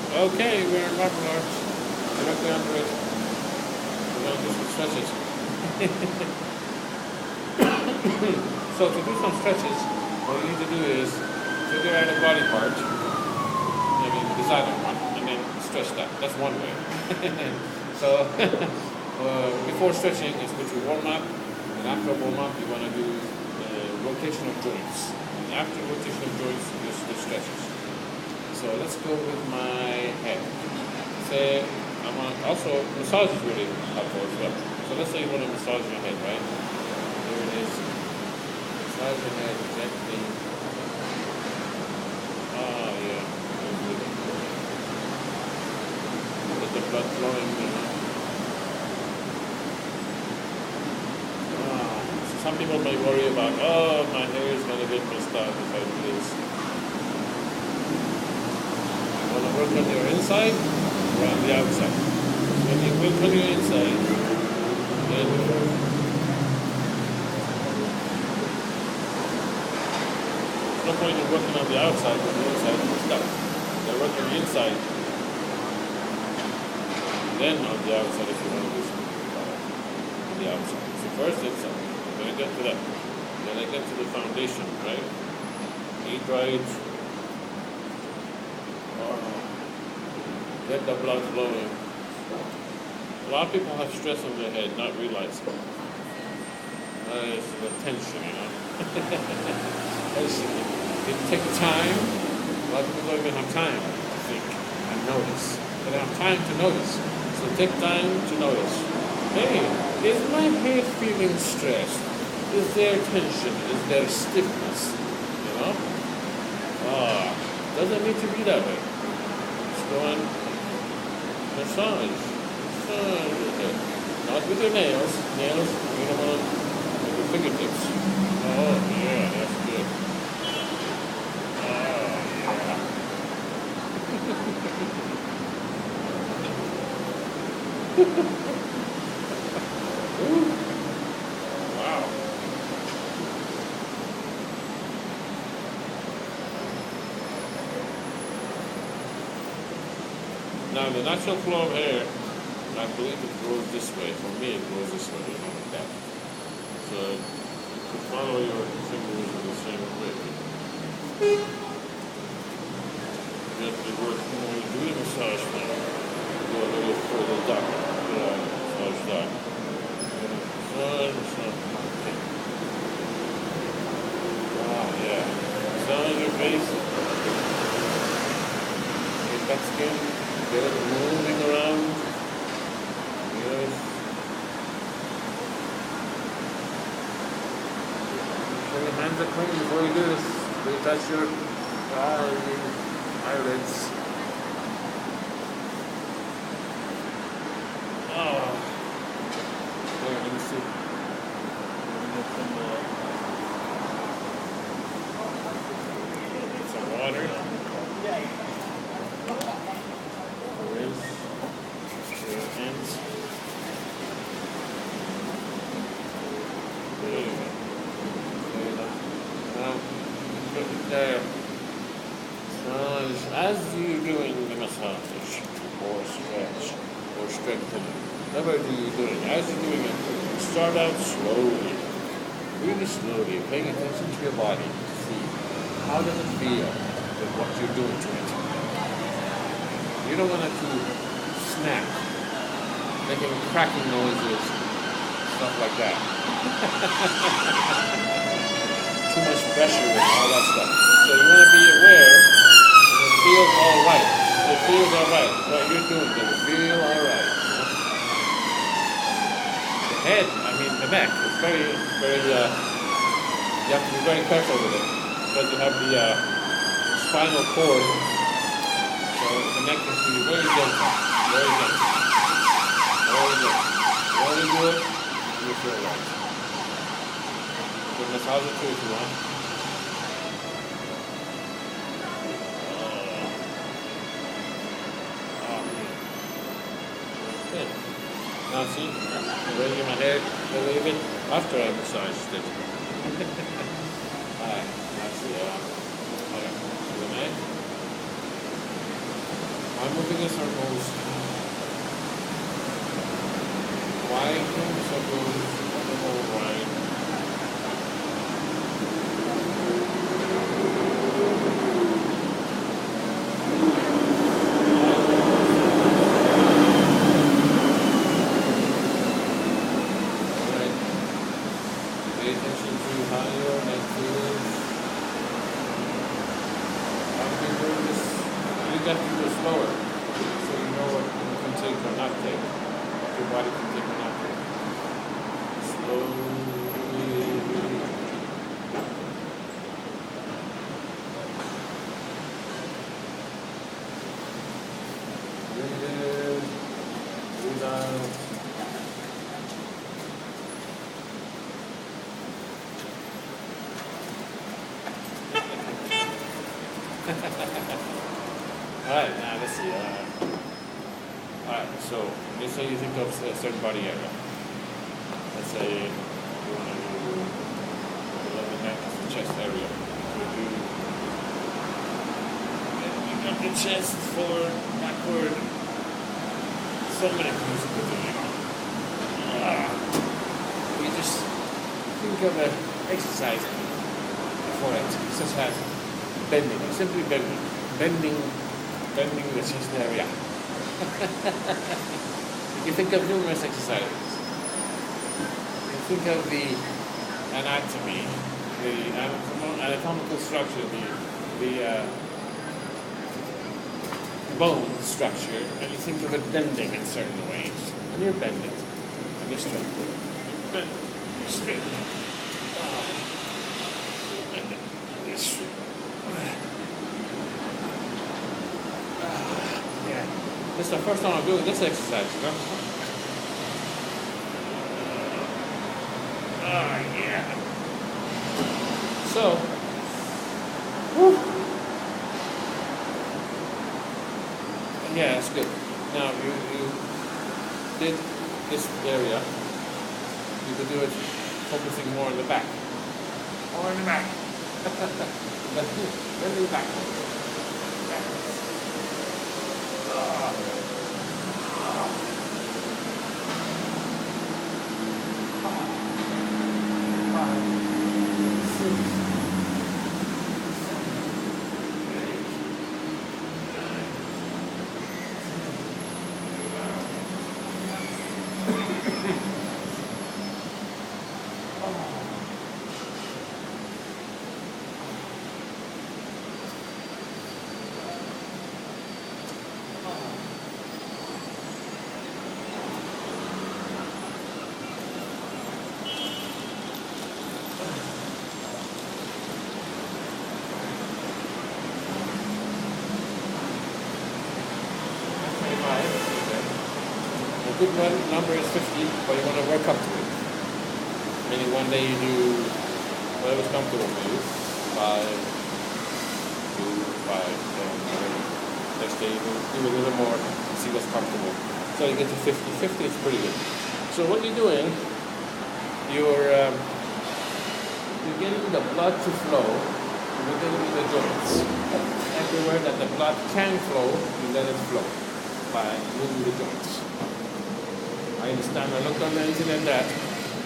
Okay, we're in martial arts. Directly under it. We're going to do some stretches. So to do some stretches, what you need to do is figure out a body part, decide on one, and then stretch that. That's one way. So before stretching, it's good to warm up, and after warm up, you want to do rotation of joints. And after rotation of joints, just the stretches. So let's go with my head. Say, also massage is really helpful as well. So let's say you want to massage your head, right? Here it is. Massage your head gently. Oh yeah. Get the blood flowing, So some people may worry about, oh, my hair is going to get messed up if I do this. You want to work on your inside or on the outside? When you work on your inside, then no point in working on the outside when the inside is stuck. You work on the inside, then on the outside if you want to do something on the outside. So first inside. We're going to get to that. Then I get to the foundation, right? Eat right. Get the blood flowing. A lot of people have stress on their head, not realizing. It's the tension, It takes time. A lot of people don't even have time to think and notice. They don't have time to notice. So take time to notice. Hey, is my head feeling stressed? Is there tension? Is there stiffness? Doesn't need to be that way. Just go and massage. Massage with it. Not with your nails. Nails, you don't want to with your fingertips. Oh, yeah, that's good. Wow. Now the natural flow of hair, I believe it grows this way. For me, it grows this way, like that. So to follow your fingers in the same way. Gently work when you do the massage now. Go a little further down. Massage down. Massage. Okay. Wow, yeah. Massage your face. Get that skin. Get it moving around. Yes. Sure your hands are clean before you do this. Before you touch your eyelids. There, let me see. Some water. Rinse your hands. There you go. Now, put it there. As you're doing the massage or stretch or strengthening, whatever you're doing, as you're doing it, start out slowly, really slowly, paying attention to your body to see how does it feel with what you're doing to it. You don't want it to snap, making cracking noises, stuff like that. Too much pressure and all that stuff. So you want to be aware. It feels all right. It feels all right. What you're doing, does it feel all right? The head, the neck, is very, very, you have to be very careful with it because you have the spinal cord. So the neck has to be very gentle, very gentle, very gentle. You only do it when you feel right. You can massage it too if you want. Good. Now see, I'm raising my head a little bit after I massaged it. Alright, now see, the neck. I'm moving in circles. Wide circles on the whole line. Pay attention to how your neck feels. I've been doing this. You got to go slower, so you know what you can take or not take, what your body can take or not take. Slowly. Breathe in, breathe out. Alright, now let's see. Alright, so let's say you think of a certain body area. Let's say you want to do below the neck, the chest area. So do bending up the chest, forward, backward. So many things you could do. You just think of an exercise for it, such as bending, simply bending the chest area. You think of numerous exercises. You think of the anatomy, the anatomical structure, the bone structure, and you think of it bending in certain ways. And you bend it, and you straighten it. You bend it, you straighten it. Bend it, you straighten it. This is the first time I'm doing this exercise, you know? Yeah. So, whew. Yeah, that's good. Now, you did this area. You could do it focusing more on the back. More in the back. Then the back. A good number is 50, but you want to work up to it. Meaning one day you do whatever's comfortable for you. 5, 2, 5, 10, whatever. Next day you do a little more, see what's comfortable. So you get to 50. 50 is pretty good. So what you're doing, you're getting the blood to flow within the joints. Everywhere that the blood can flow, you let it flow by moving the joints. I understand. I looked on the internet that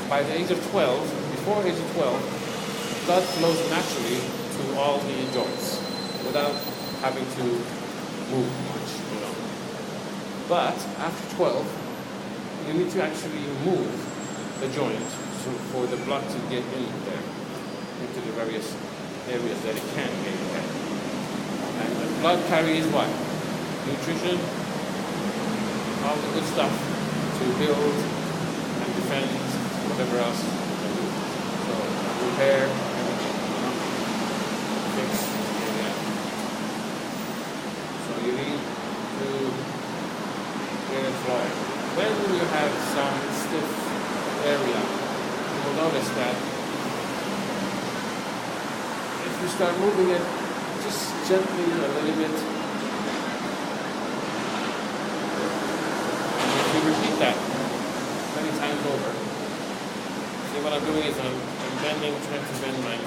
by the age of 12, before age of 12, blood flows naturally to all the joints without having to move much, you know. But after 12, you need to actually move the joint for the blood to get in there, into the various areas that it can get in there. And the blood carries what? Nutrition, all the good stuff to build and defend, whatever else you can do. So repair, everything, you know, fix, yeah. So you need to get it flowing. When you have some stiff area, you will notice that if you start moving it just gently a little bit, you repeat that many times over. See, what I'm doing is I'm bending, trying to bend my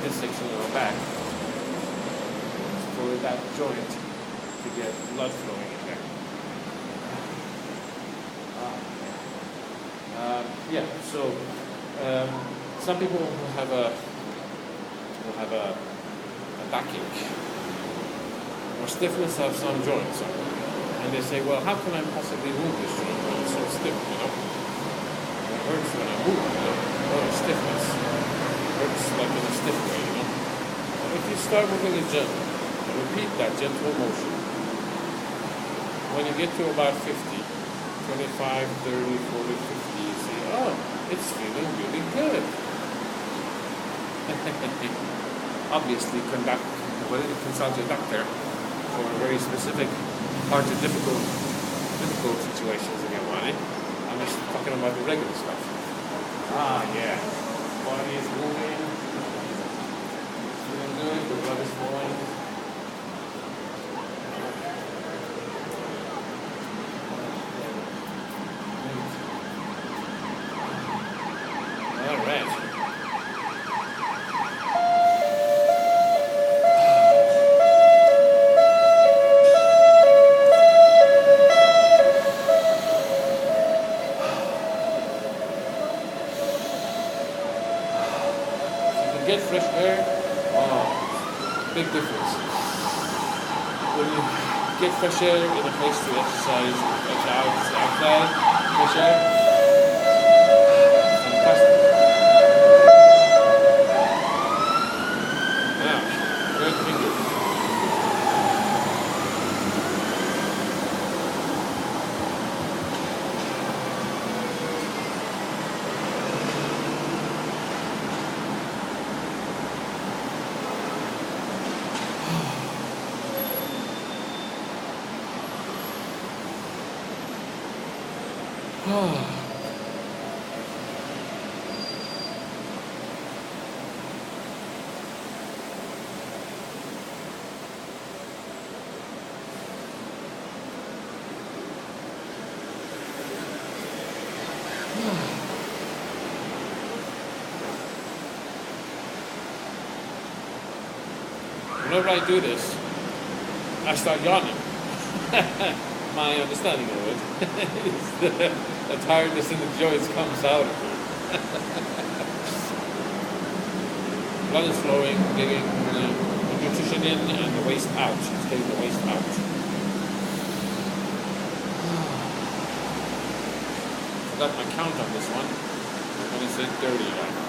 this section of my back for that joint to to get blood flowing in there. Yeah, so some people will have a backache or stiffness of some joints, and they say, well, how can I possibly move this joint when it's so stiff? It hurts when I move, or stiffness. It hurts like in a stiff way, And if you start moving it gently, repeat that gentle motion. When you get to about 50, 25, 30, 40, 50, you say, oh, it's feeling really good. Obviously, consult your doctor for very specific, hard to difficult situations in your body. I'm just talking about the regular stuff. Yeah. Body is moving. Feeling good. The blood is flowing. All right. Get fresh air, big difference. When you get fresh air in a place to exercise, outside, fresh air, fantastic. Yeah, great fingers. Whenever I do this, I start yawning. My understanding of it is the tiredness in the joints comes out of it. Blood is flowing, getting the nutrition in and the waste out. It's getting the waste out. Forgot my count on this one. I'm going to say 30 now.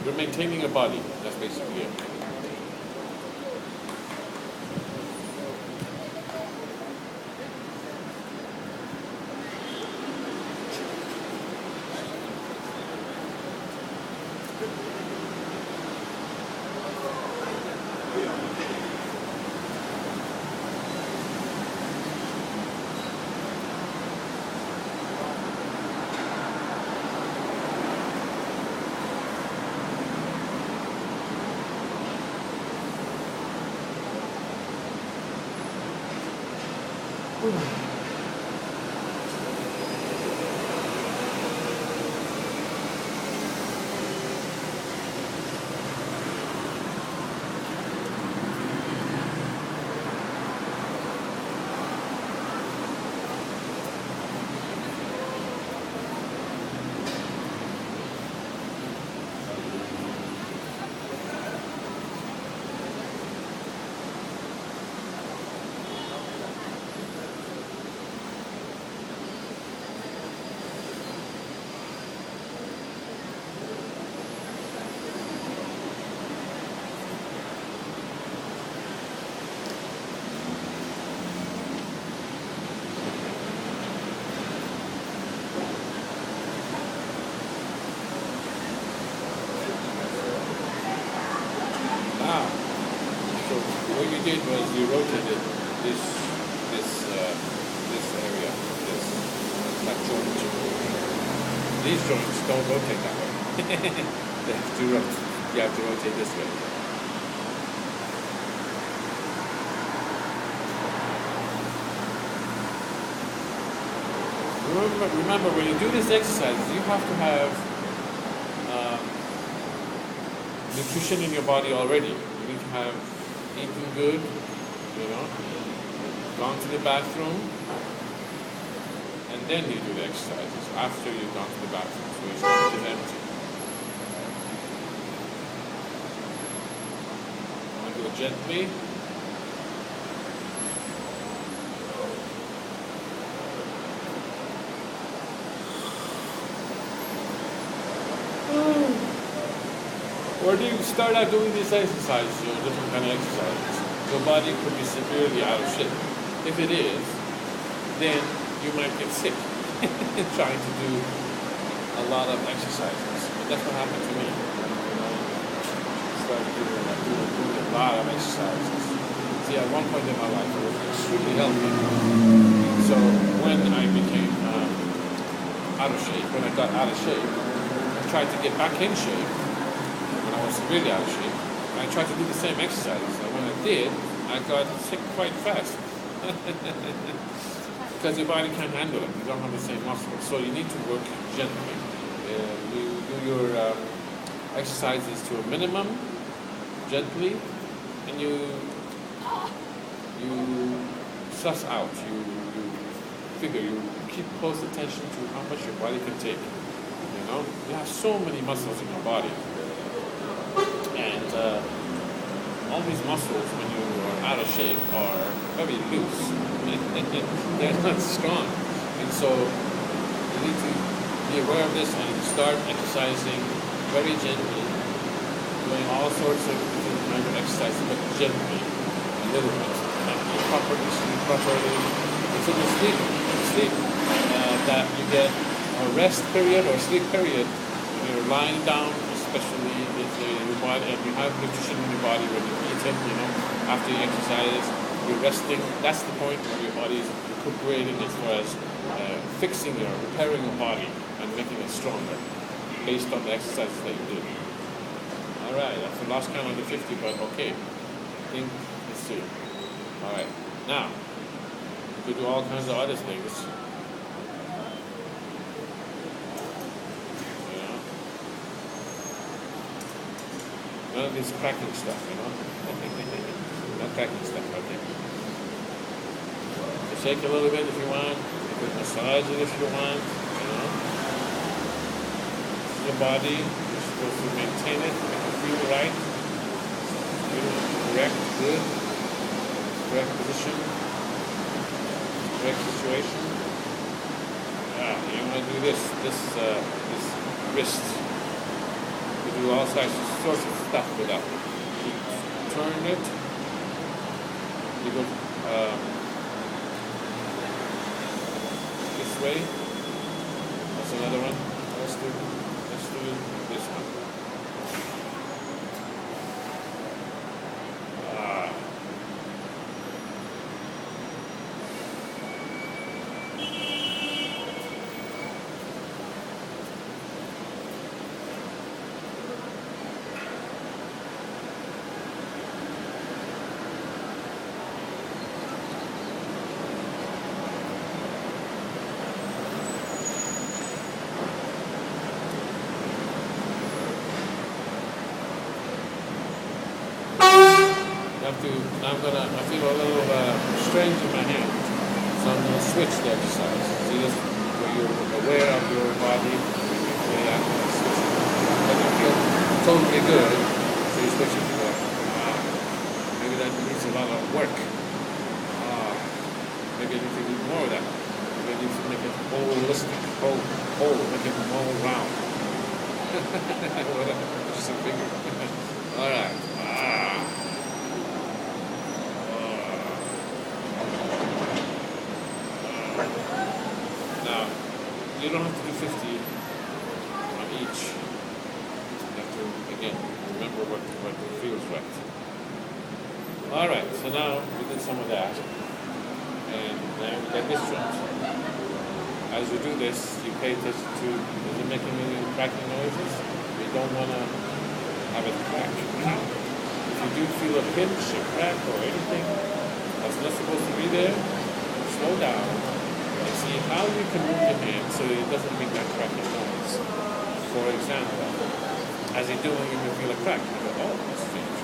You're maintaining a body. That's basically it. what you did was you rotated this area, that joint. These joints don't rotate that way. They have to rotate. You have to rotate this way. Remember, when you do this exercise, you have to have nutrition in your body already. You need to have eaten good, gone to the bathroom, and then you do the exercises after you've gone to the bathroom. So your stomach is empty. I'm going to do it gently. Or do you start out doing these exercises, different kind of exercises? Your body could be severely out of shape. If it is, then you might get sick trying to do a lot of exercises. And that's what happened to me. Started doing a lot of exercises. See, at one point in my life, I was extremely healthy. So when I became out of shape, when I got out of shape, I tried to get back in shape. I was really out of shape. I tried to do the same exercises, and when I did, I got sick quite fast. Because your body can't handle it. You don't have the same muscles. So you need to work gently. You do your exercises to a minimum, gently, and you suss out. You figure. You keep close attention to how much your body can take. You have so many muscles in your body. And all these muscles, when you are out of shape, are very loose. They're not strong. And so you need to be aware of this and start exercising very gently, doing all sorts of different kinds of exercises, but gently, a little bit. And eat properly, sleep properly. Until you sleep, that you get a rest period or sleep period when you're lying down, especially if your body, and you have nutrition in your body when you eat it, after you exercise, you're resting. That's the point where your body is recuperating as far as fixing repairing your body and making it stronger based on the exercises that you do. All right, that's the last count on the 50, but okay. Let's see. All right, now, you could do all kinds of other things. None of this cracking stuff, No cracking stuff, okay. So shake a little bit if you want. You could massage it if you want, This is your body. You're supposed to maintain it, make it feel right. Correct, good. Correct position. Correct situation. You want to do this wrist. Do all sorts of stuff with that. You turn it. You go this way. That's another one. Let's do this one. I feel a little strange in my hand, so I'm going to switch the exercise. See this, where you're aware of your body, where I'm going to switch it. But you feel totally good, so you switch it to that. Maybe that needs a lot of work. Maybe I need to do more of that. Maybe I need to make it holistic, make it all round. Just a figure. All right. Now, you don't have to do 50 on each. You have to, again, remember what feels right. All right, so now we did some of that, and now we get this joint. As you do this, you pay attention to, is it making any cracking noises? You don't want to have it crack. If you do feel a pinch, a crack, or anything that's not supposed to be there, slow down and see how you can move your hand so it doesn't make that cracking noise. For example, as you do when you feel a crack, you go, oh, that's strange.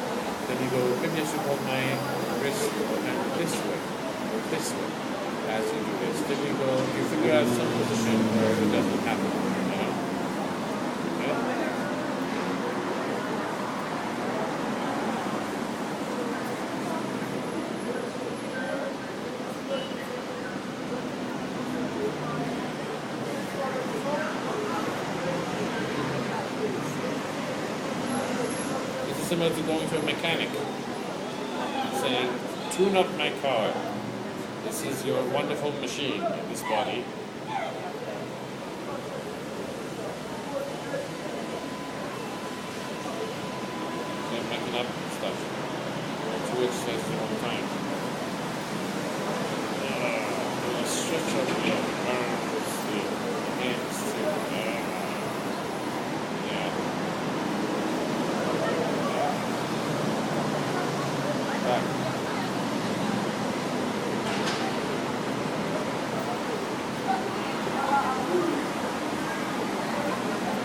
Then you go, maybe I should hold my wrist or hand this way or this way as you do this. Then you go, you figure out some position where it doesn't happen. You know? Okay? This is similar to going to a mechanic saying, tune up my car. This is your wonderful machine, this body. They're making up stuff. Going through exercise all the time. Stretch up your arms, your hands, yeah. Back.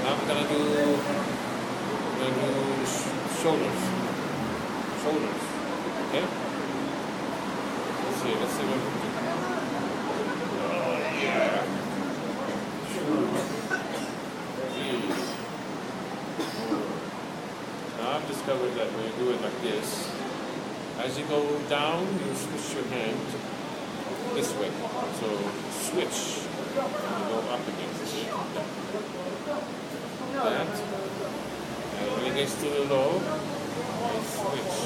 Now we're gonna do shoulders. Shoulders. Okay? Let's see what we can do. Oh yeah. Now I've discovered that when you do it like this, as you go down, you switch your hand this way. So switch and you go up again. That. And when it gets to the low, you switch.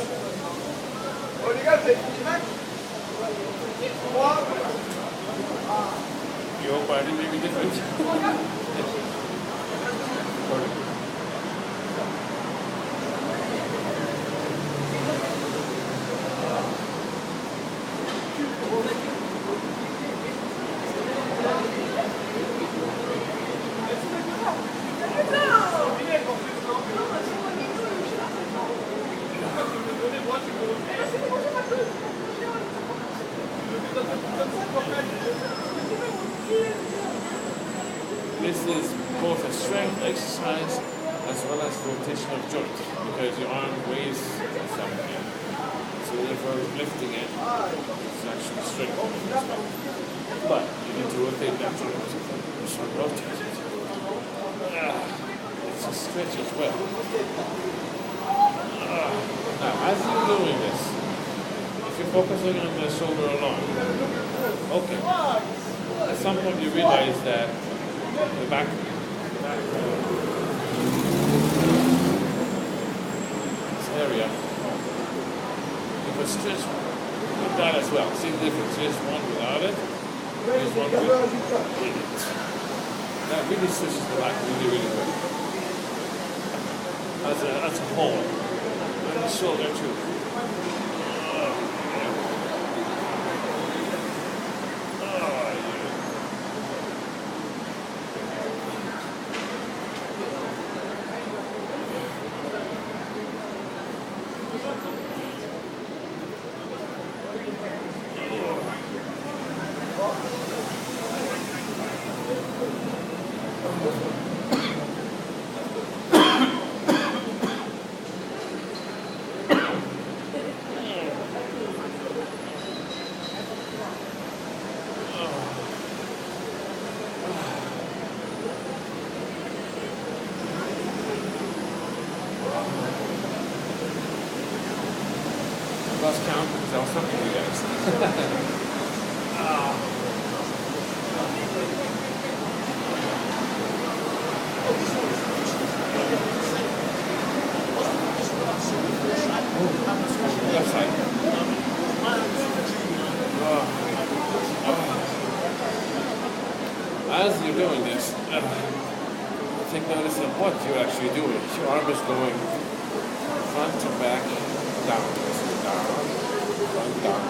Your body may be different. This is both a strength exercise as well as rotation of joint because your arm weighs something. So therefore lifting it is actually strengthening as well. But you need to rotate that joint. So rotate it. It's a stretch as well. Now as you're doing this, if you're focusing on the shoulder alone, okay. At some point you realize that the back this area, you could stretch with that as well. See the difference? Here's one without it. Here's one with it. That really stretches the back really, really good. As a whole. And the shoulder too. Lost count because I was talking to you guys. Left side. As you're doing this, take notice of what you're actually doing. Your arm is going front to back, down, down. One down.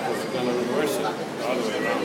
We're going to reverse it all the way around.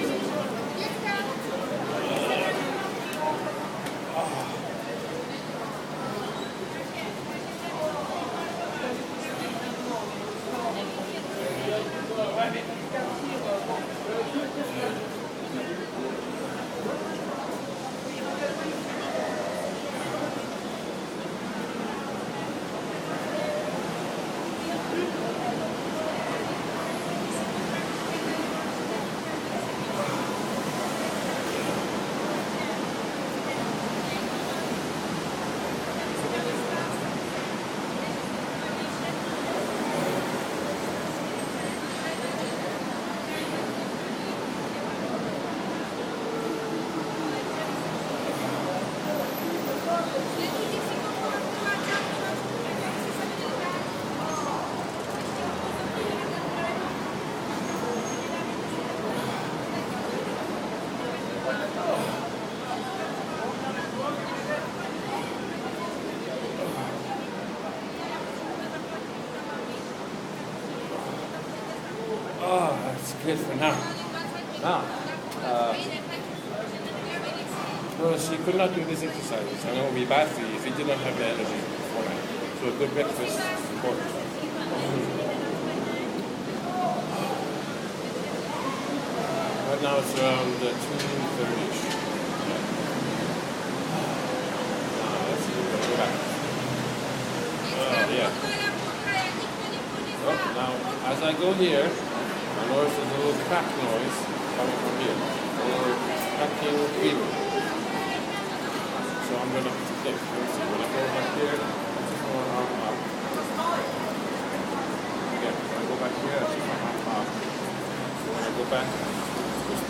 Oh, that's good for now. Now, well, she could not do these exercises, and it would be bad for you if you did not have the energy beforehand. So a good breakfast is important. Right now it's around 2:30ish. Let's see, we're going to go back. Yeah. Oh, now, as I go here, I notice there's a little crack noise coming from here. A little cracking feeling. So I'm going to stick. Let's see, when I go back here, it's just going up. Again, when I go back here, it's just going up. So when I go back, it's just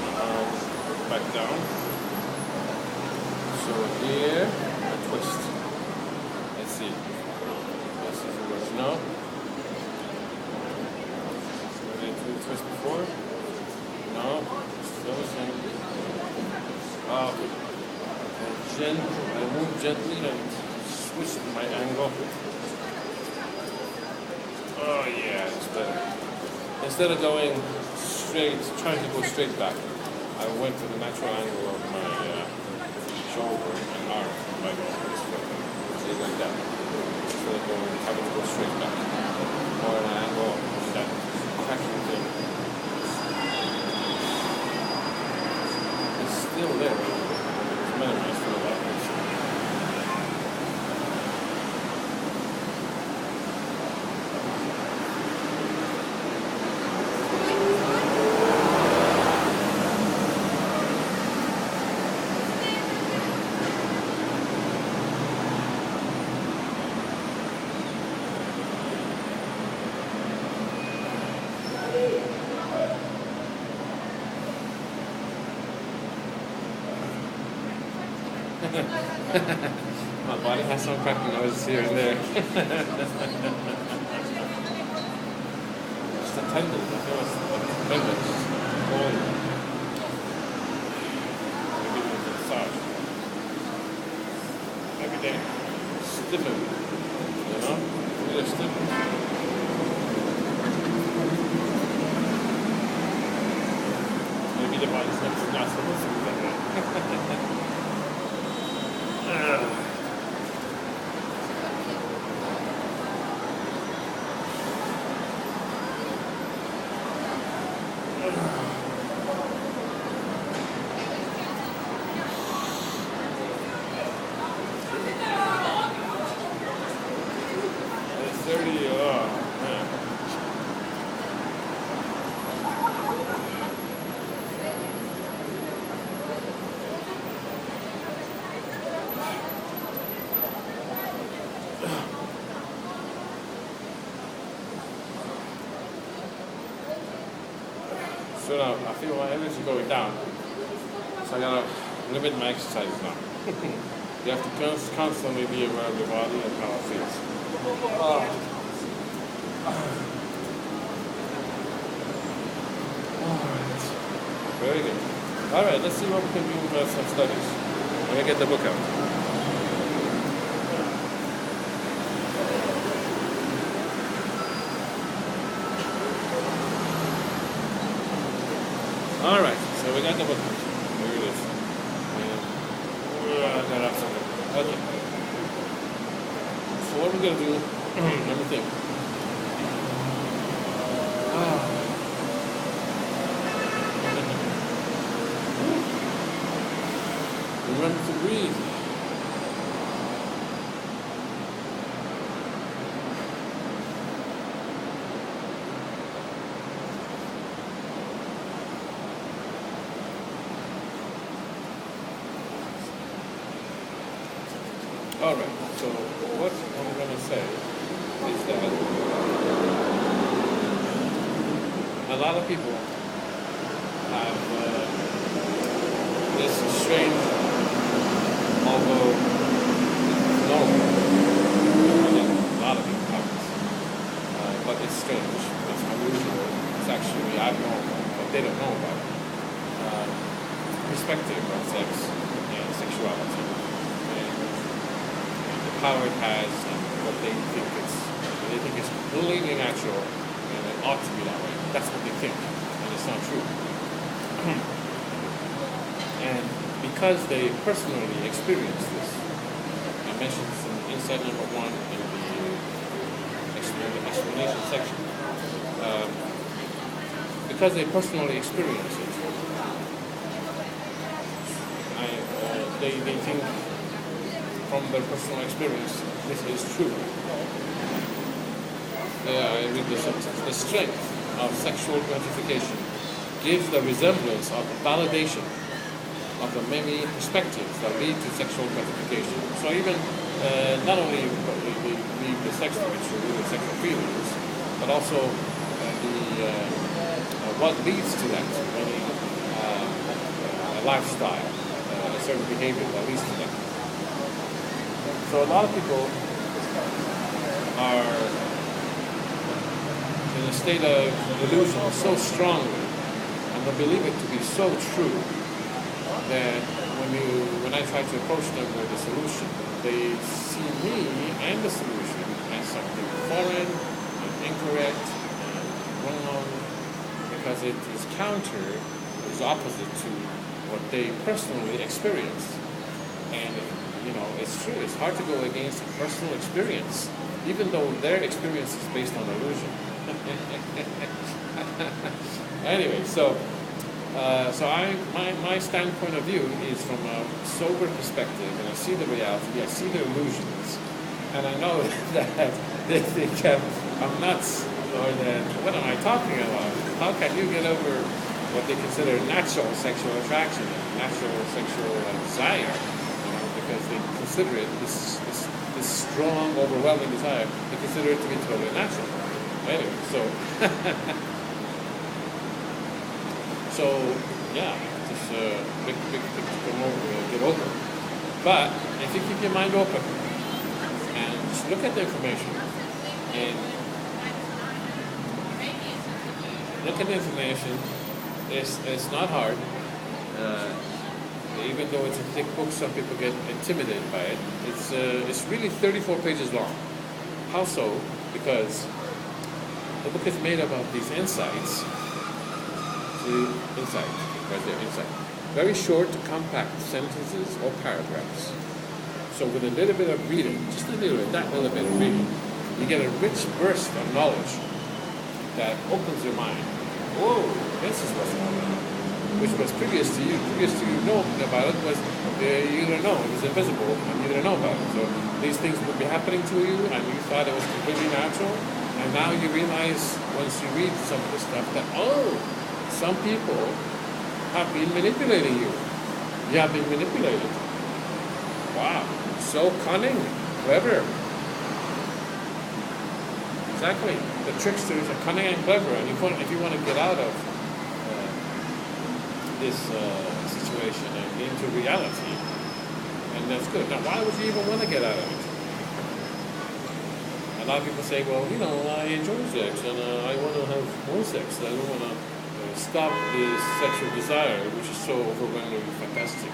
back down. So here, a twist. Let's see. This is the worst now. Twist before? No, still the same. Oh, I move gently and switch my angle. Oh yeah, it's better. Instead of going straight, trying to go straight back, I went to the natural angle of my shoulder and arm by going this way. See, like that. Instead of having to go straight back. Or an angle that cracking thing. It's still there. It's minimized for a lot of reasons. My body has some cracking noises here and there. It's the tendons. I feel it's the tendons. Maybe it's a massage. Every day. Stiffen. You know? Really stiffen. Maybe the body's not supposed to be that way. It's 30, man. So now I feel my energy going down. So I gotta limit my exercises now. You have to constantly be aware of your body and how it feels. Very good. Alright, let's see what we can do with some studies. Let me get the book out. So we got double punch. Here it is. And I got something. Okay. So what we're gonna do? Let me think. Remember to breathe. All right. So what I'm going to say is that a lot of people have this strange, although normal, a lot of people have this, but it's strange, it's unusual, it's actually abnormal, but they don't know about it. Perspective on sex and sexuality. Power it has and what they think it's completely natural and it ought to be that way. That's what they think, and it's not true. And because they personally experience this, I mentioned this in insight number 1 in the explanation section. Because they personally experience it, they think from their personal experience, this is true. I read the sentence. The strength of sexual gratification gives the resemblance of validation of the many perspectives that lead to sexual gratification. So even not only the sex to be true, the sexual feelings, but also what leads to that, meaning a lifestyle, a certain behavior that leads to that. So a lot of people are in a state of delusion so strongly, and they believe it to be so true, that when I try to approach them with a solution, they see me and the solution as something foreign and incorrect and wrong, because it is counter, it is opposite to what they personally experience. And it's true. It's hard to go against personal experience, even though their experience is based on illusion. Anyway, so my standpoint of view is from a sober perspective, and I see the reality, I see the illusions, and I know that they think I'm nuts, or that what am I talking about? How can you get over what they consider natural sexual attraction, natural sexual desire? Because they consider it this strong, overwhelming desire. They consider it to be totally natural. Anyway, so yeah, just big thing to come over and get over. But if you keep your mind open and just look at the information and look at the information, it's not hard. Even though it's a thick book, some people get intimidated by it. It's really 34 pages long. How so? Because the book is made up of these insights. See, insight, right there, insight. Very short, compact sentences or paragraphs. So with a little bit of reading, just a little bit, that little bit of reading, you get a rich burst of knowledge that opens your mind. Whoa, this is what's going on. Which was previous to you knowing about it was you didn't know, it was invisible and you didn't know about it. So these things would be happening to you and you thought it was completely natural, and now you realize once you read some of the stuff that some people have been manipulating you. You have been manipulated. Wow, so cunning, clever. Exactly. The tricksters are cunning and clever, and if you want to get out of this situation and get into reality, and that's good. Now, why would you even want to get out of it? A lot of people say, well, I enjoy sex and I want to have more sex. I don't want to stop this sexual desire, which is so overwhelmingly fantastic.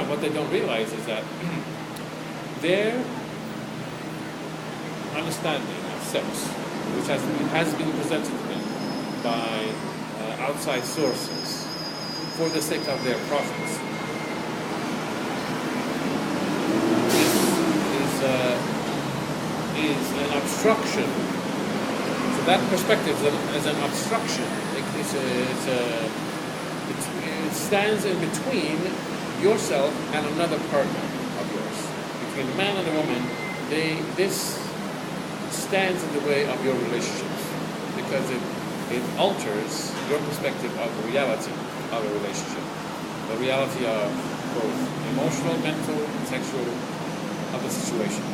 What they don't realize is that their understanding of sex, which has been presented to them by outside sources for the sake of their profits. This is an obstruction. So that perspective is an obstruction. It stands in between yourself and another partner of yours. Between a man and a woman, this stands in the way of your relationships because it alters your perspective of the reality of a relationship, the reality of both emotional, mental, and sexual of the situation.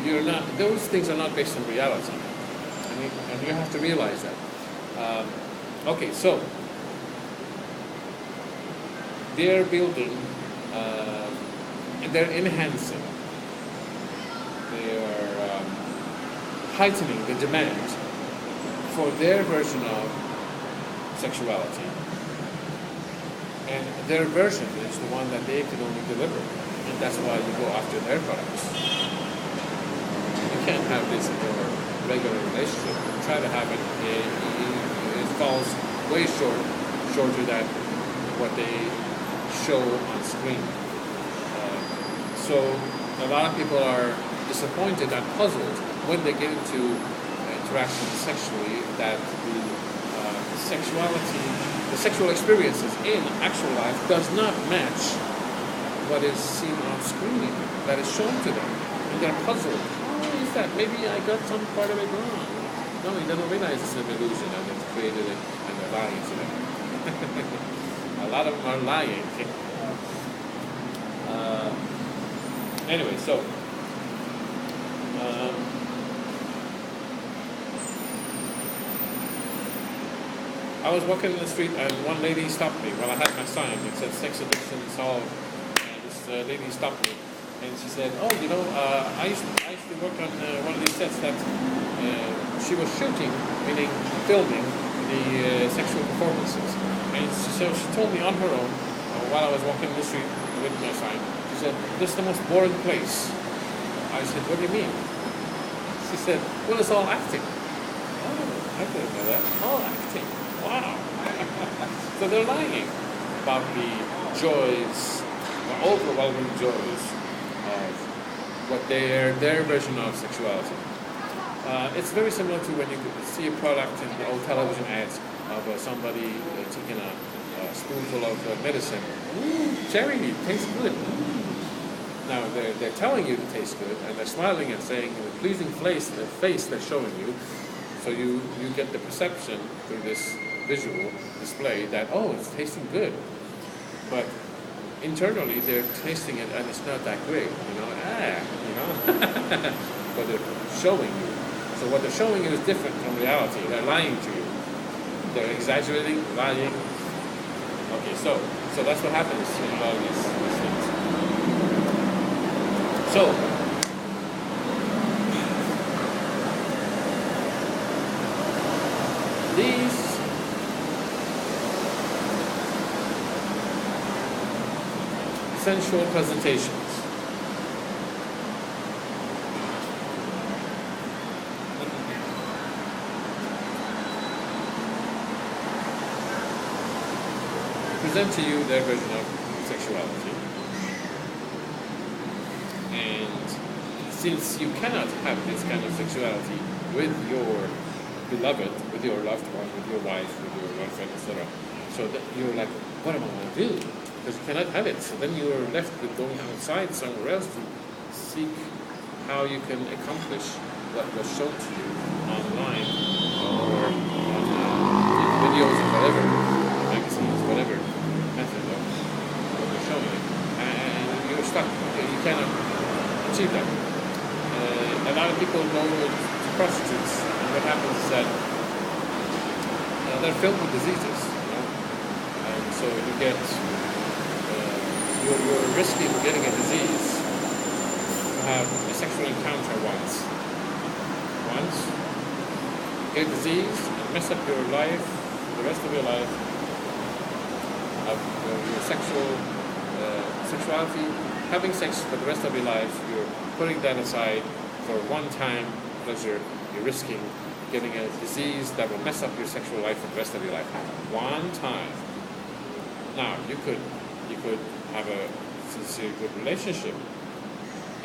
You're not; those things are not based on reality, and you have to realize that. Okay, so they're building, they're enhancing, they are heightening the demand for their version of sexuality. And their version is the one that they can only deliver. And that's why you go after their products. You can't have this in your regular relationship. You try to have it, it falls way shorter than what they show on screen. So a lot of people are disappointed and puzzled when they get into interaction sexually that the sexual experiences in actual life does not match what is seen on screen, that is shown to them. And they're puzzled. How is that? Maybe I got some part of it wrong. No, they don't realize it's an illusion and they've created it and they're lying to them. A lot of them are lying. Anyway, so I was walking in the street and one lady stopped me. Well, I had my sign. It said sex addiction solved. And this lady stopped me and she said, "Oh, I used to work on one of these sets that she was shooting, meaning filming the sexual performances." And so she told me on her own while I was walking in the street with my sign. She said, "This is the most boring place." I said, "What do you mean?" She said, "Well, it's all acting." Oh, I didn't know that. All acting. Wow. So they're lying about the joys, the overwhelming joys of what their version of sexuality. It's very similar to when you see a product in the old television ads of somebody taking a spoonful of medicine. Cherry, tastes good. Now they're telling you it tastes good, and they're smiling and saying in a pleasing face they're showing you, so you get the perception through this visual display that it's tasting good, but internally they're tasting it and it's not that great, but they're showing you. So what they're showing you is different from reality. They're lying to you. They're exaggerating, lying. Okay, so that's what happens in a lot of these things. So, these sensual presentations present to you their version of sexuality. And since you cannot have this kind of sexuality with your beloved, with your loved one, with your wife, with your girlfriend, etc., so that you're like, what am I going to do? Because you cannot have it. So then you're left with going outside somewhere else to seek how you can accomplish what was shown to you online or on videos or whatever, magazines, whatever method of what they're showing you. And you're stuck. You cannot achieve that. A lot of people go to prostitutes, and what happens is that they're filled with diseases, and so you get you're risking getting a disease to have a sexual encounter once, get a disease and mess up your life, the rest of your life, of your sexuality, having sex for the rest of your life. You're putting that aside for one-time pleasure. You're risking getting a disease that will mess up your sexual life for the rest of your life. One time. Now, you could have a sincere, good relationship,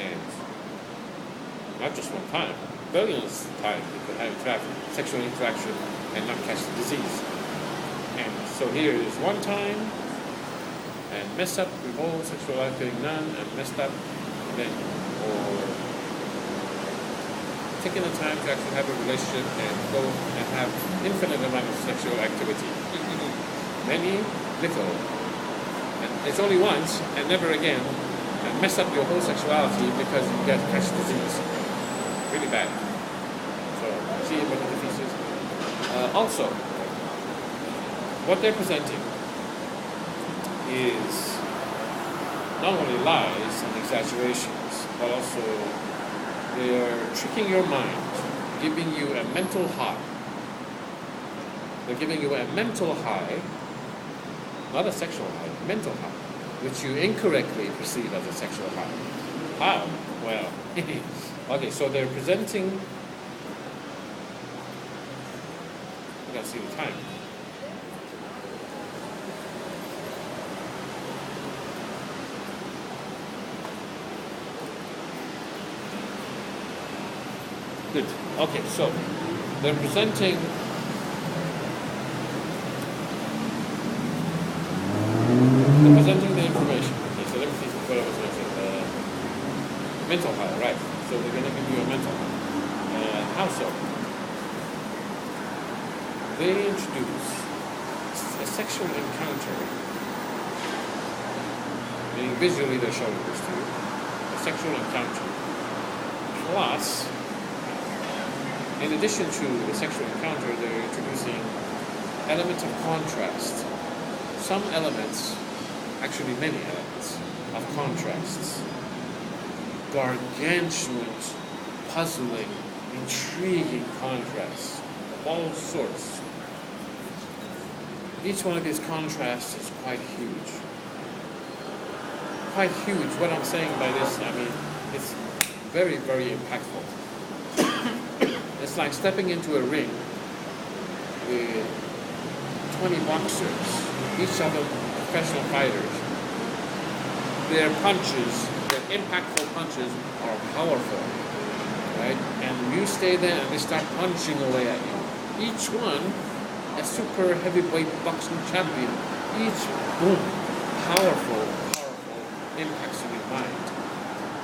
and not just one time, billions of times you could have sexual interaction and not catch the disease. And so here is one time, and mess up your whole sexual life getting none, and messed up, and then, or taking the time to actually have a relationship and go and have infinite amount of sexual activity. Many, little, and it's only once and never again, and mess up your whole sexuality because you get catch disease. Really bad. So, see what the difference is. Also, what they're presenting is not only lies and exaggerations, but also they are tricking your mind, giving you a mental high. They're giving you a mental high, not a sexual high, mental high, which you incorrectly perceive as a sexual high. How? Well, okay, so they're presenting, I gotta see the time. Good. Okay, so they're presenting the information. Okay, so let me see what I was going to say. Mental high, right? So they're going to give you a mental high. How so? They introduce a sexual encounter, meaning visually they're showing this to you. A sexual encounter plus, in addition to the sexual encounter, they're introducing elements of contrast. Some elements, actually many elements, of contrasts. Gargantuan, puzzling, intriguing contrasts of all sorts. Each one of these contrasts is quite huge. Quite huge. What I'm saying by this, I mean, it's very, very impactful. It's like stepping into a ring with 20 boxers, each of them professional fighters. Their punches, their impactful punches are powerful, right? And you stay there and they start punching away at you. Each one a super heavyweight boxing champion. Each, boom, powerful impacts on your mind.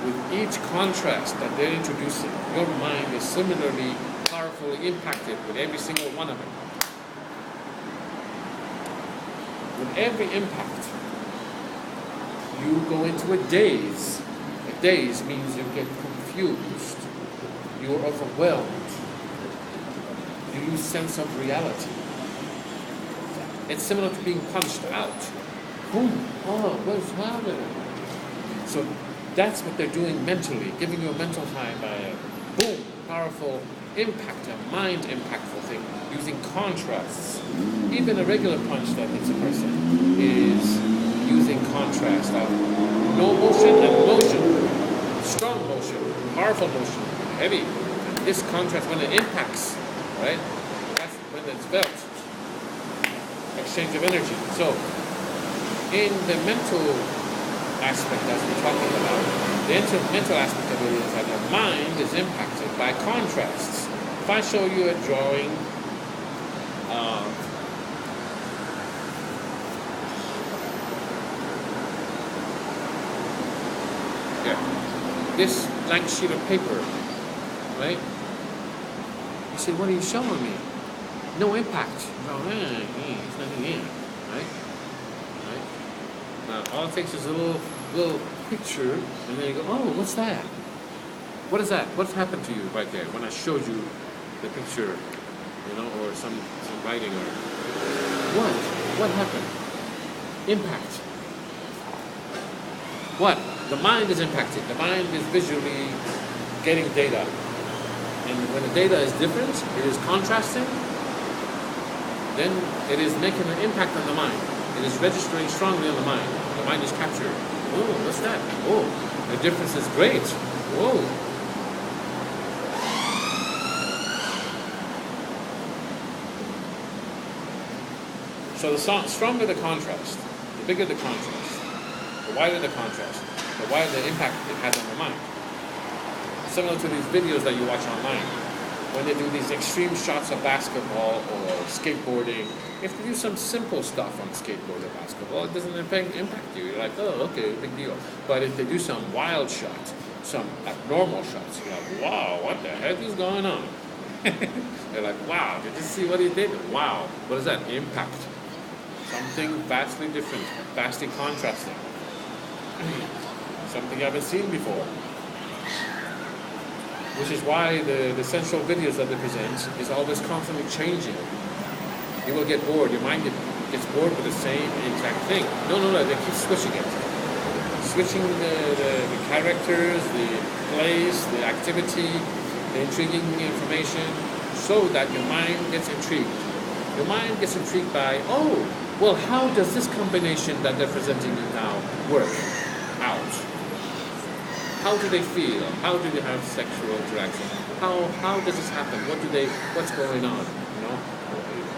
With each contrast that they're introducing, your mind is similarly powerfully impacted with every single one of them. With every impact, you go into a daze. A daze means you get confused. You're overwhelmed. You lose sense of reality. It's similar to being punched out. Boom, oh, what's happening? So that's what they're doing mentally, giving you a mental high by a boom, powerful impact, a mind impactful thing, using contrasts. Even a regular punch that hits a person is using contrast of no motion and motion, strong motion, powerful motion, heavy. And this contrast, when it impacts, right, that's when it's felt. Exchange of energy. So, in the mental aspect that we're talking about, the mental aspect of it is that the mind is impacted by contrasts. If I show you a drawing of this blank sheet of paper, right? You say, what are you showing me? No impact. No, there's nothing in, right? Now, all it takes is a little picture, and then you go, oh, what's that? What is that? What's happened to you right there when I showed you the picture, or some writing or what? What happened? Impact. What? The mind is impacted. The mind is visually getting data. And when the data is different, it is contrasting, then it is making an impact on the mind. It is registering strongly on the mind. The mind is captured. Oh, what's that? Oh, the difference is great. Whoa. So the stronger the contrast, the bigger the contrast, the wider the contrast, the wider the impact it has on the mind. Similar to these videos that you watch online, when they do these extreme shots of basketball or skateboarding. If they do some simple stuff on skateboard or basketball, it doesn't impact you. You're like, oh, okay, big deal. But if they do some wild shots, some abnormal shots, you're like, wow, what the heck is going on? They're like, wow, did you see what he did? Wow, what is that? Impact. Something vastly different, vastly contrasting. Something you haven't seen before. Which is why the central videos that they present is always constantly changing. You will get bored. Your mind gets bored with the same exact thing. No, they keep switching it. Switching the characters, the plays, the activity, the intriguing information, so that your mind gets intrigued. Your mind gets intrigued by, oh, well, how does this combination that they're presenting you now work out? How do they feel? How do they have sexual interaction? How does this happen? What's going on? You know?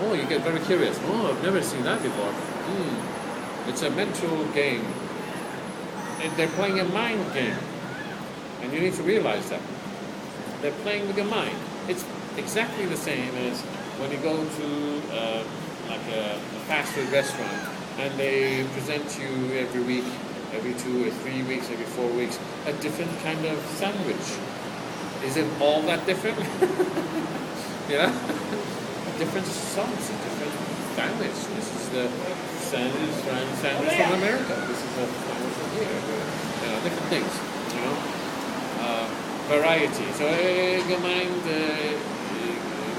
Oh, you get very curious. Oh, I've never seen that before. It's a mental game. And they're playing a mind game. And you need to realize that. They're playing with your mind. It's exactly the same as when you go to like a fast food restaurant and they present you every week, every 2 or 3 weeks, every 4 weeks, a different kind of sandwich. Is it all that different? Yeah? Different sauce, a different sandwich. This is the sandwich from America. This is the sandwich from here. You know, different things, you know? Variety. So your mind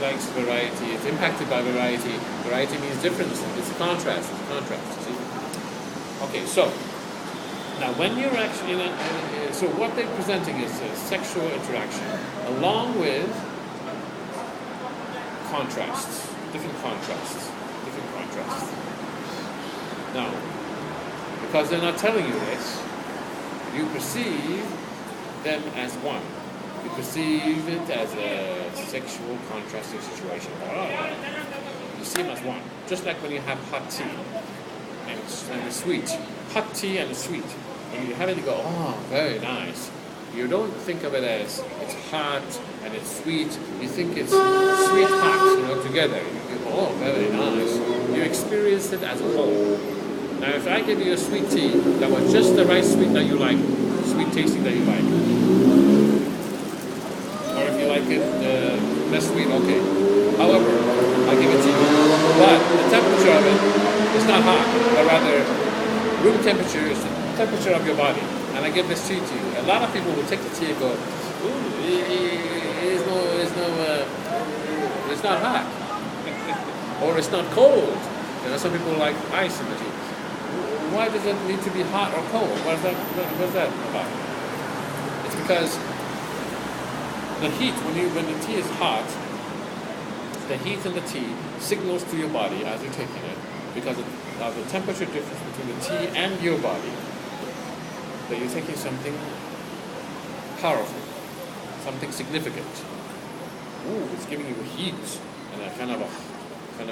likes variety. It's impacted by variety. Variety means difference. It's a contrast. You see? Okay, so now when you're actually so what they're presenting is a sexual interaction along with contrasts, different contrasts. Now, because they're not telling you this, you perceive them as one. You perceive it as a sexual contrasting situation. You see them as one. Just like when you have hot tea and it's sweet. Hot tea and it's sweet. When you have it, you go, oh, very nice. You don't think of it as it's hot and it's sweet. You think it's sweet hot, you know, together. You go, oh, very nice. You experience it as a whole. Now, if I give you a sweet tea that was just the right sweet that you like, sweet tasting that you like, or if you like it less sweet, okay. However, I give it to you, but the temperature of it is not hot, but rather room temperature is the temperature of your body. And I give this tea to you. A lot of people will take the tea and go, ooh, it's not hot. Or it's not cold. You know, some people like ice in the tea. Why does it need to be hot or cold? What's that about? It's because the heat, when the tea is hot, the heat in the tea signals to your body as you're taking it, because of the temperature difference between the tea and your body, that you're taking something powerful, something significant. Ooh, it's giving you heat in a kind of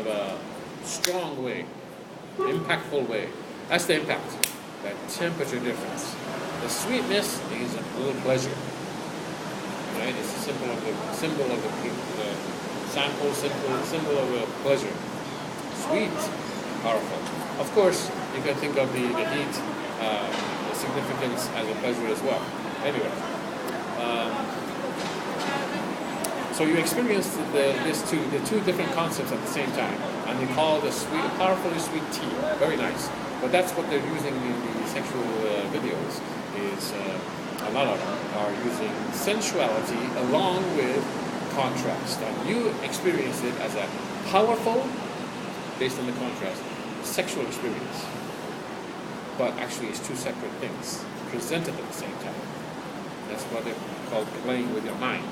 a strong way, impactful way. That's the impact, that temperature difference. The sweetness is a little pleasure, right? It's a symbol of the symbol of a pleasure. Sweet, powerful. Of course, you can think of the heat, the significance as a pleasure as well. Anyway, so you experience the two different concepts at the same time, and they call the sweet, powerfully sweet tea. Very nice. But that's what they're using in the sexual videos. Is a lot of them are using sensuality along with contrast, and you experience it as a powerful, based on the contrast, sexual experience. But actually, it's two separate things presented at the same time. That's what they're called playing with your mind.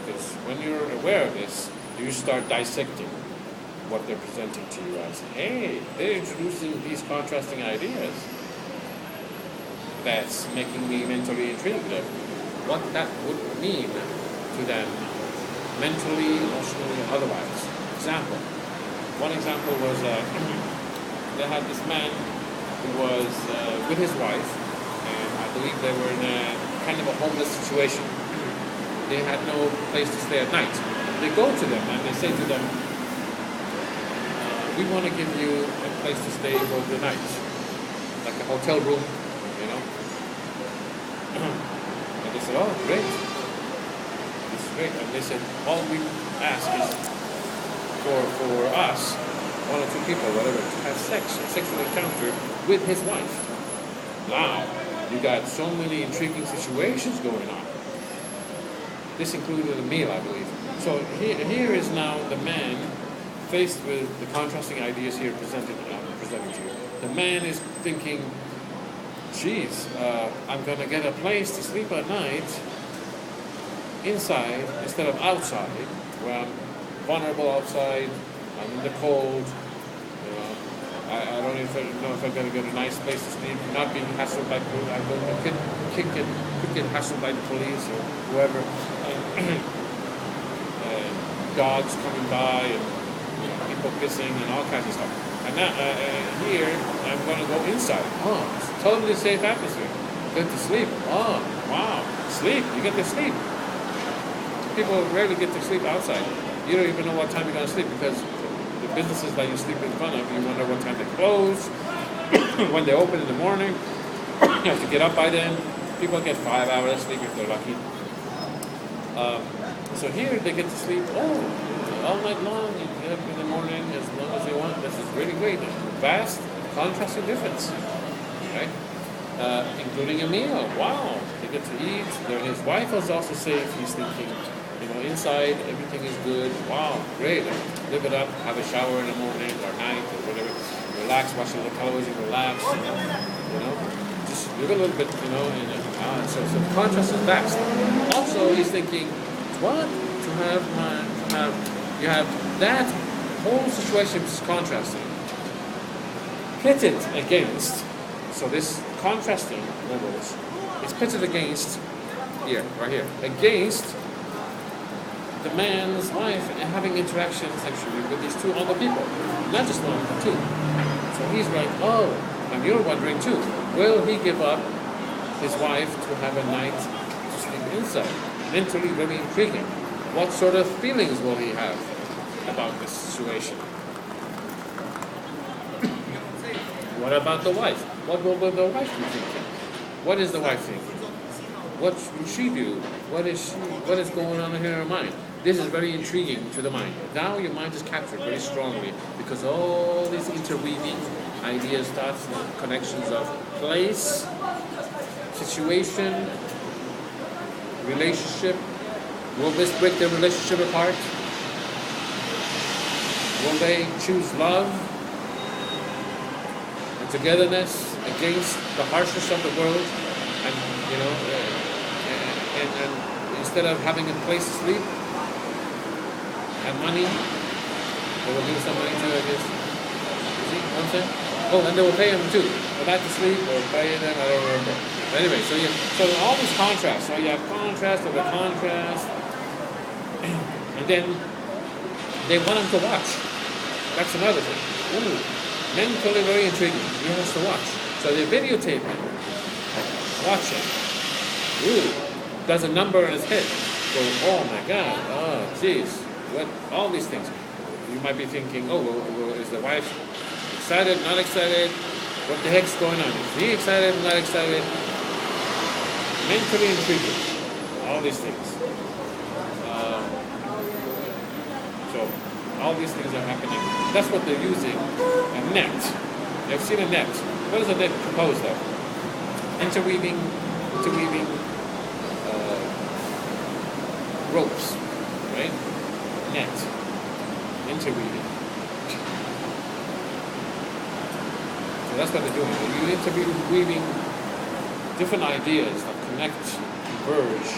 Because when you're aware of this, you start dissecting what they're presenting to you as, hey, they're introducing these contrasting ideas. That's making me mentally intrigued of what that would mean to them, mentally, emotionally, and otherwise. Example, One example was they had this man who was with his wife, and I believe they were in a kind of a homeless situation. They had no place to stay at night. They go to them and they say to them, we want to give you a place to stay for the night, like a hotel room, you know. And they said, oh, great. This is great. And they said, all we ask is for us, one or two people, whatever, to have a sexual encounter with his wife. Wow, you got so many intriguing situations going on. This included a meal, I believe. So here is now the man faced with the contrasting ideas here presented to you. The man is thinking, geez, I'm going to get a place to sleep at night inside instead of outside, where I'm vulnerable outside, I'm in the cold, you know, I don't even know if I'm going to get a nice place to sleep, not being hassled by police, I'm going to get hassled by the police or whoever, dogs coming by and people pissing and all kinds of stuff. And now, here, I'm going to go inside. Oh, it's totally safe atmosphere. Get to sleep. Oh, wow. Sleep. You get to sleep. People rarely get to sleep outside. You don't even know what time you're going to sleep because the businesses that you sleep in front of, you wonder what time they close, when they open in the morning. You have to get up by then. People get 5 hours sleep if they're lucky. So here they get to sleep, all night long, and get up in the morning as long as they want. This is really great. Vast, contrasting difference, right? Including a meal. Wow, they get to eat. His wife is also safe. He's thinking, inside everything is good. Wow, great. Live it up. Have a shower in the morning or night or whatever. Relax, watching the television. Relax. Just live a little bit. So the contrast is vast. Also, he's thinking, what? You have that whole situation is contrasting, pitted against. So this contrasting levels is pitted against right here, against the man's wife and having interactions sexually with these two other people, not just one, but two. So he's like, and you're wondering too, will he give up his wife to have a night to sleep inside? Mentally very intriguing. What sort of feelings will he have about this situation? What about the wife? What will the wife be thinking? What is the wife thinking? What will she do? What is going on in her mind? This is very intriguing to the mind. Now your mind is captured very strongly because all these interweaving ideas, thoughts, and connections of place, situation, relationship. Will this break their relationship apart? Will they choose love and togetherness against the harshness of the world? And and instead of having a place to sleep and money, they will give some money to, I guess. You see what I'm saying? Oh, and they will pay them too for that to sleep or pay them. I don't remember. But anyway, so all these contrasts. So you have contrast over contrast. And then they want him to watch. That's another thing. Ooh, mentally very intriguing. He has to watch. So they videotape him watching. Ooh, does a number in his head. Go, oh my God, oh jeez, what? All these things. You might be thinking, well, is the wife excited, not excited? What the heck's going on? Is he excited, not excited? Mentally intriguing. All these things. So all these things are happening. That's what they're using. A net. You've seen a net. What is a net composed of? Interweaving ropes, right? Net. Interweaving. So that's what they're doing. You're interweaving different ideas that connect, converge,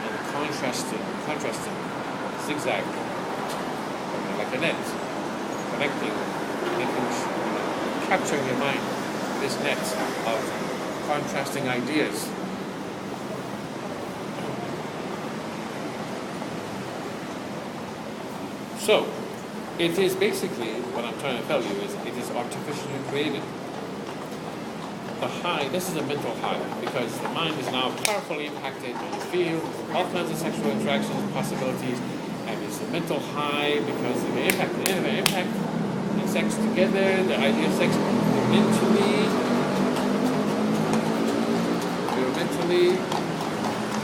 and contrasting, zigzag. Like a net, connecting, capturing your mind, this net of contrasting ideas. So, it is basically, what I'm trying to tell you is, it is artificially created. The high, this is a mental high, because the mind is now powerfully impacted by the feel, all kinds of sexual interactions, possibilities, and it's a mental high because of the impact, and sex together, the idea of sex, you're mentally,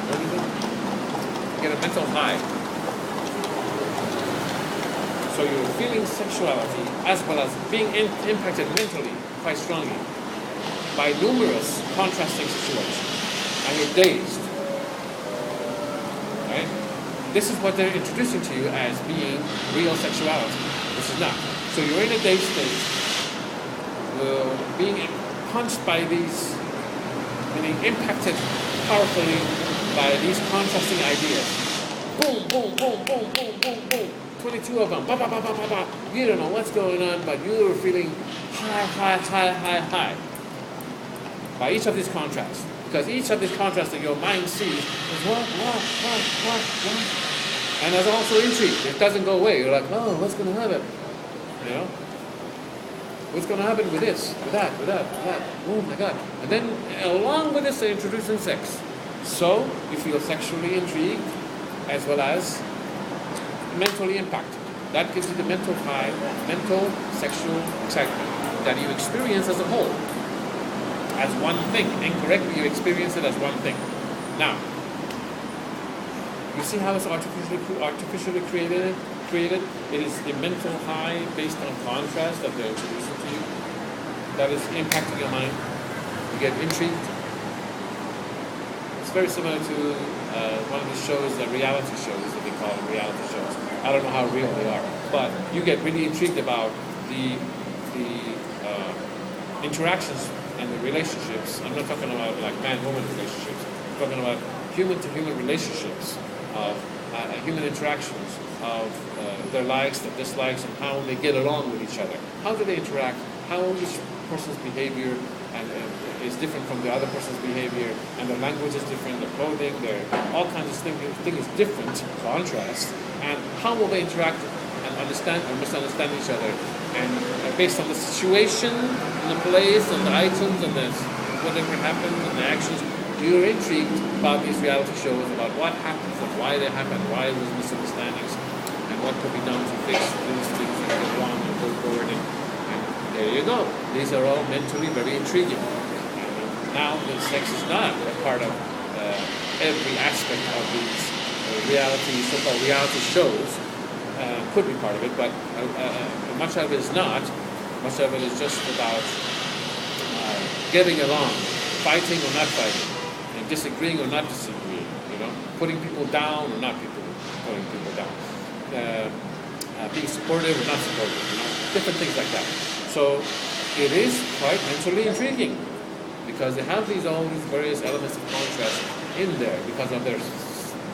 what is it? You get a mental high. So you're feeling sexuality as well as being impacted mentally quite strongly by numerous contrasting situations, and you're dazed. Right? This is what they're introducing to you as being real sexuality. This is not. So you're in a dazed state, being punched by these, meaning impacted powerfully by these contrasting ideas. Boom, boom, boom, boom, boom, boom, boom. 22 of them. Ba, ba, ba, ba, ba, ba. You don't know what's going on, but you're feeling high. By each of these contrasts. Because each of these contrasts that your mind sees is what? And there's also intrigue. It doesn't go away. You're like, oh, what's going to happen? You know? What's going to happen with this, with that? Oh my God. And then along with this, they're introducing sex. So you feel sexually intrigued as well as mentally impacted. That gives you the mental high, mental sexual excitement that you experience as a whole. As one thing. Incorrectly, you experience it as one thing. Now, you see how it's artificially created? It is the mental high based on contrast that they're introducing to you that is impacting your mind. You get intrigued. It's very similar to one of the shows, the reality shows that they call reality shows. I don't know how real they are, but you get really intrigued about the interactions and the relationships. I'm not talking about like man-woman relationships. I'm talking about human-to-human relationships, of human interactions, of their likes, their dislikes, and how they get along with each other. How do they interact? How each person's behavior is different from the other person's behavior, and their language is different, their clothing, their all kinds of things is different, contrast, and how will they interact and understand or misunderstand each other, and based on the situation, and the place, and the items, and whatever happens, and the actions, you're intrigued about these reality shows, about what happens and why they happen, why there's misunderstandings, and what could be done to fix these things that go wrong and go forward. And there you go. These are all mentally very intriguing. Now, the sex is not a part of every aspect of these so-called reality shows. Could be part of it, but much of it is not. Much of it is just about getting along, fighting or not fighting, and disagreeing or not disagreeing. Putting people down or not putting people down, being supportive or not supportive. Different things like that. So it is quite mentally intriguing, because they have all these various elements of contrast in there because of their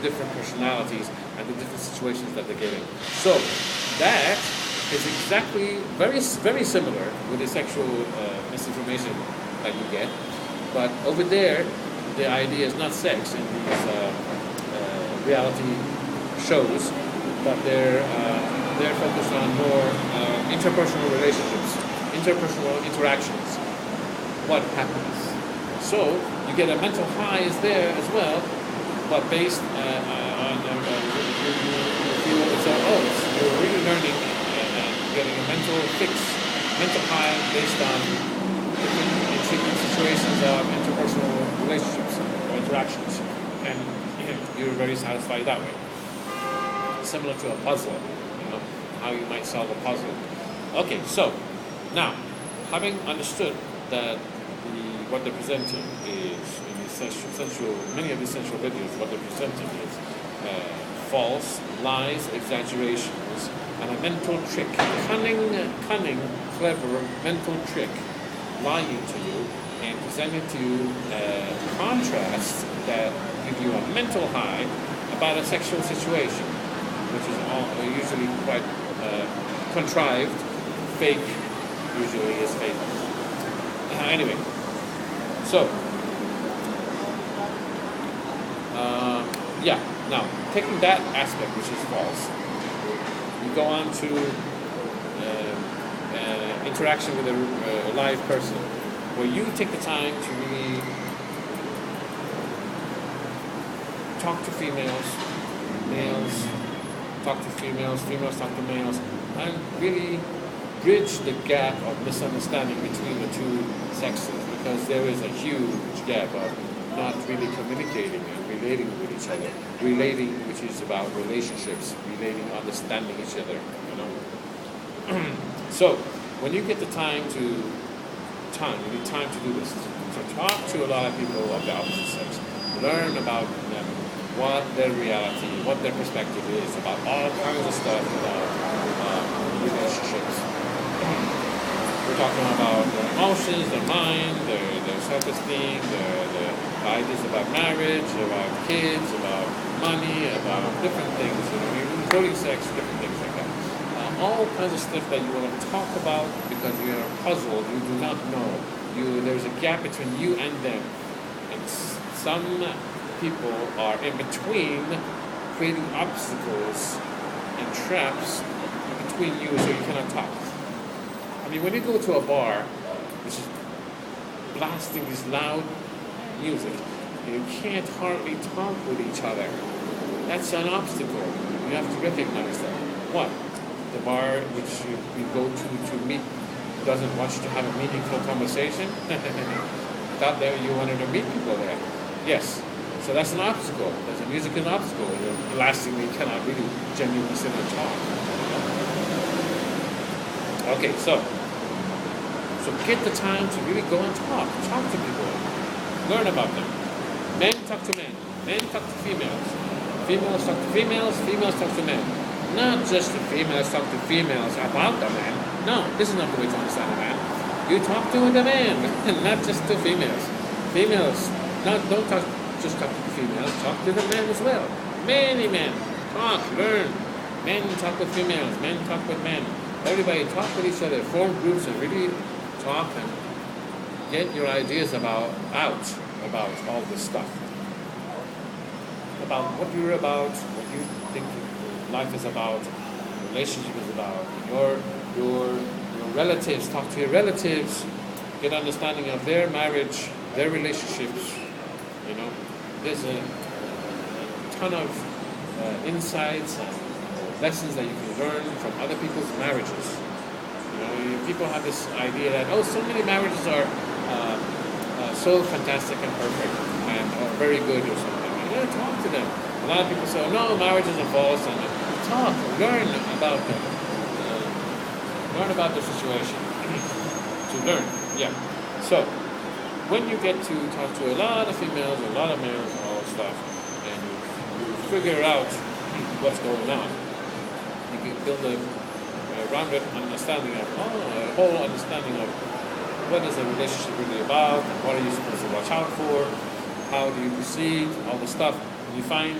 different personalities and the different situations that they're getting. So that is exactly very, very similar with the sexual misinformation that you get. But over there, the idea is not sex in these reality shows, but they're focused on more interpersonal relationships, interpersonal interactions. What happens? So you get a mental high is there as well, but based on you feel you're really learning and getting a mental fix, mental high based on different situations of interpersonal relationships or interactions, and you're very satisfied that way. Similar to a puzzle, how you might solve a puzzle. Okay, so now, having understood that what they're presenting is, in these many of these sensual videos, what they're presenting is false, lies, exaggerations, and a mental trick, cunning, clever mental trick, lying to you and presenting to you contrasts that give you a mental high about a sexual situation, which is usually quite contrived, fake, usually is fake. Anyway, so, now, taking that aspect, which is false, you go on to interaction with a live person, where you take the time to really talk to females, males talk to females, females talk to males, and really bridge the gap of misunderstanding between the two sexes, because there is a huge gap of not really communicating and relating with each other. Relating, which is about relationships, relating, understanding each other, you know. So, when you get the time, you need time to do this. So talk to a lot of people of the opposite sex. Learn about them, what their reality, what their perspective is about all kinds of stuff about relationships. We're talking about their emotions, their mind, their self-esteem, their ideas about marriage, about kids, about money, about different things, including sex, different things like that. All kinds of stuff that you want to talk about because you're puzzled, you do not know. There's a gap between you and them. And some people are in between, creating obstacles and traps between you so you cannot talk. I mean, when you go to a bar, which is blasting this loud music, you can't hardly talk with each other. That's an obstacle. You have to recognize that. What? The bar which you go to meet doesn't want you to have a meaningful conversation? Thought that you wanted to meet people there. Yes. So that's an obstacle. There's a music an obstacle. The last thing you cannot really genuinely sit and talk. Okay, so get the time to really go and talk. Talk to people. Learn about them. Men talk to men. Men talk to females. Females talk to females. Females talk to men. Not just the females talk to females about the man. No, this is not the way to understand a man. You talk to the man, not just to females. Females, don't just talk to the females, talk to the men as well. Many men. Talk, learn. Men talk with females, men talk with men. Everybody talk with each other, form groups and really talk and get your ideas about all this stuff. About what you're about, what you think life is about, relationship is about. Your relatives, talk to your relatives, get understanding of their marriage, their relationships. You know, there's a ton of insights and lessons that you can learn from other people's marriages. You know, people have this idea that so many marriages are so fantastic and perfect and very good or something. You know, talk to them. A lot of people say, no, marriages are false, and talk, learn about them. Learn about the situation. To learn, yeah. So, when you get to talk to a lot of females, a lot of males, and all that stuff, and you figure out what's going on, you can build a rounded understanding of, a whole understanding of what is a relationship really about, what are you supposed to watch out for, how do you proceed, all the stuff. You find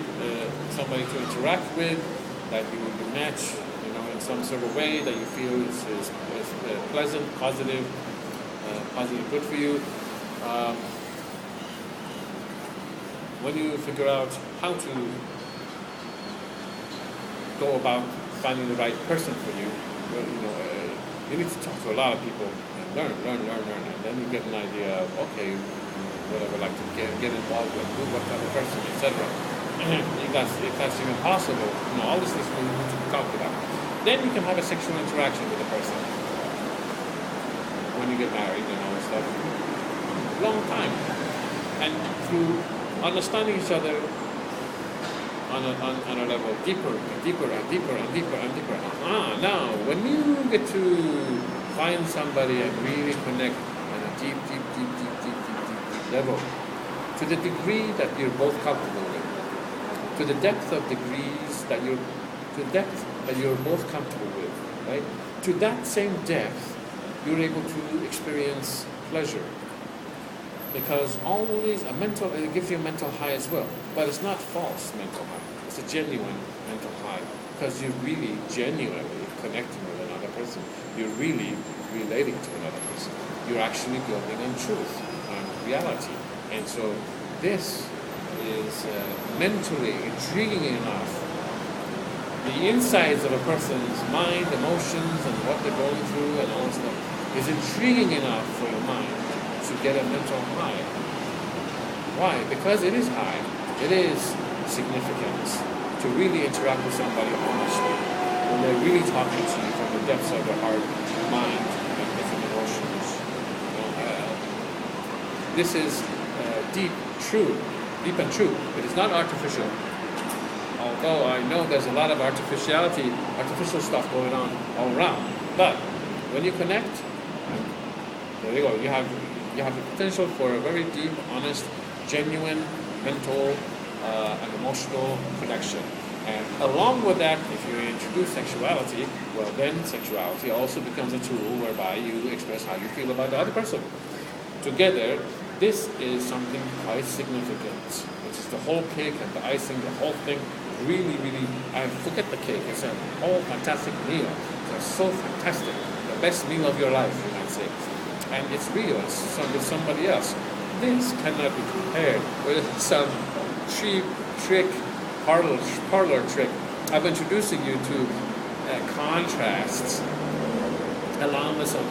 somebody to interact with that you match, in some sort of way that you feel is pleasant, positive, good for you. When you figure out how to go about finding the right person for you, you need to talk to a lot of people and learn, and then you get an idea of, okay, what I would like to get involved with, what type of person, etc. If that's even possible, all these things we need to talk about. Then you can have a sexual interaction with the person when you get married and all this stuff. Long time. And through understanding each other on a level deeper and deeper. Now, when you get to find somebody and really connect on a deep level, to the degree that you're both comfortable with, to the depth of degrees that you're both comfortable with, right? To that same depth, you're able to experience pleasure. Because always it gives you a mental high as well. But it's not false mental high. It's a genuine mental high. Because you're really genuinely connecting with another person. You're really relating to another person. You're actually building on truth, on reality. And so this is mentally intriguing enough. The insides of a person's mind, emotions, and what they're going through and all that stuff is intriguing enough for your mind to get a mental high. Why? Because it is high. It is significant to really interact with somebody honestly when they're really talking to you from the depths of their heart, mind, and different emotions. This is deep and true. It is not artificial. Although I know there's a lot of artificial stuff going on all around. But when you connect, there you go. You have the potential for a very deep, honest, genuine, mental, and emotional connection. And along with that, if you introduce sexuality, well then sexuality also becomes a tool whereby you express how you feel about the other person. Together, this is something quite significant. Which is the whole cake and the icing, the whole thing. Really, I forget the cake. It's a whole fantastic meal. It's so fantastic. The best meal of your life, you might say. And it's real. It's with somebody else. This cannot be compared with some cheap trick, parlor trick of introducing you to contrasts along with some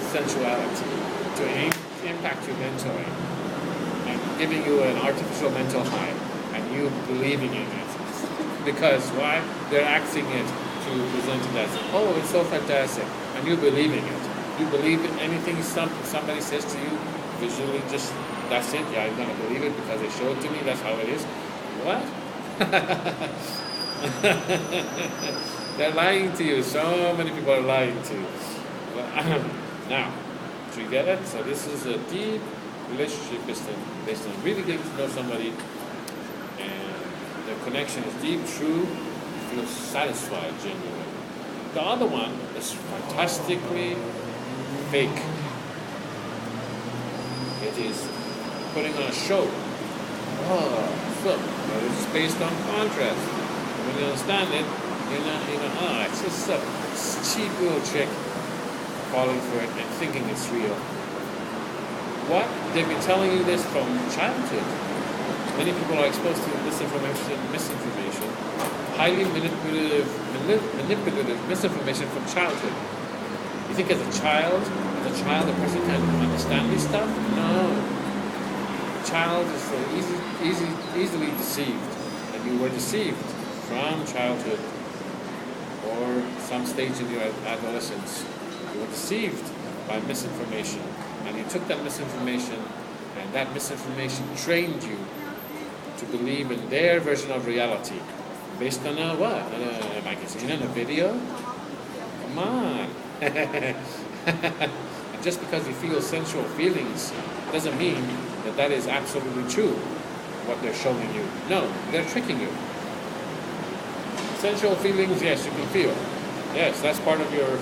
sensuality to impact you mentally and giving you an artificial mental high and you believing in it. Because why? They're acting it to present it as, oh, it's so fantastic, and you believing it. You believe in anything somebody says to you visually, just that's it. Yeah, I'm gonna believe it because they showed it to me. That's how it is. What? They're lying to you. So many people are lying to you. Now, do you get it? So this is a deep relationship based on really getting to know somebody, and the connection is deep, true, you feel satisfied, genuine. The other one is fantastically fake. It is putting on a show. Oh, so it's based on contrast. When you understand it, it's just a cheap little trick, falling for it and thinking it's real. What? They've been telling you this from childhood. Many people are exposed to misinformation, highly manipulative misinformation from childhood. You think as a child, a person can understand this stuff? No. A child is so easily deceived, and you were deceived from childhood or some stage in your adolescence. You were deceived by misinformation, and you took that misinformation, and that misinformation trained you to believe in their version of reality, based on a what? A magazine and a video? Come on. And just because you feel sensual feelings doesn't mean that is absolutely true, what they're showing you. No, they're tricking you. Sensual feelings, yes, you can feel. Yes, that's part of your